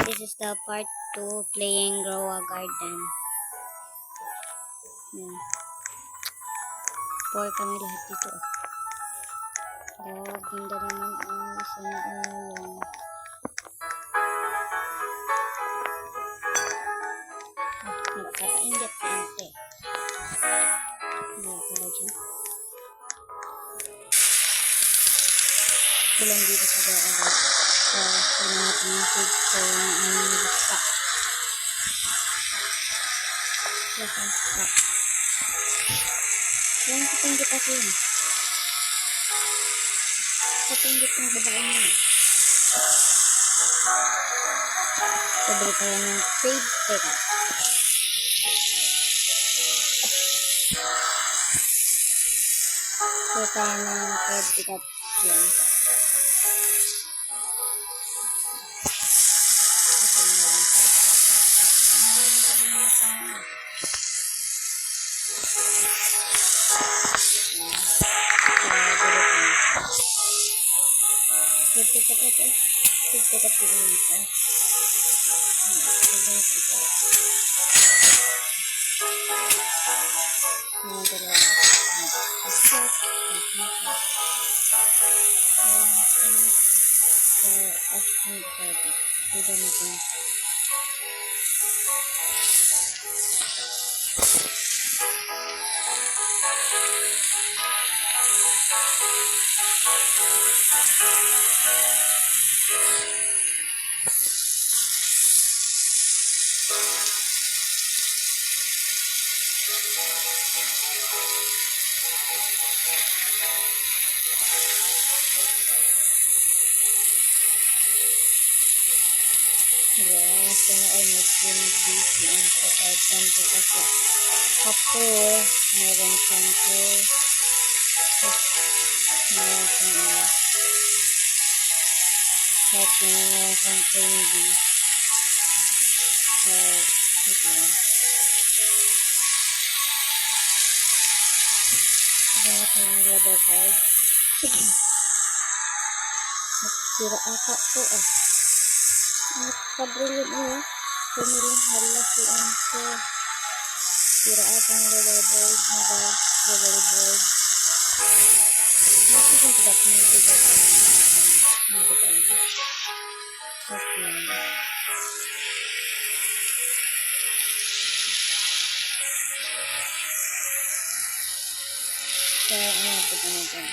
This is the part 2 playing grow a garden. Pour kami lahat dito. Ganda naman ang isang ulong. Nagkakaingat si ante. Ano pala dyan? Kulang dito sa agad. So, kailangan natin yung food so yung nag-stop. Plus ang stop. Yan, katinggit ako yun. Katinggit ng babae niya. Sabay tayo ng fade teka. So, tayo ng fade teka yan. Yes, sana ay may beef yung kasartan ko kasi ako, meron siyang ko meron siyang happy na meron siyang candy so, ito ganap ng rubber bag sira ata ko nagpabrilin niya pumiling hala si Anko sira atang rubber board rubber board natin kung tidak nagbigat okay so ano ito natin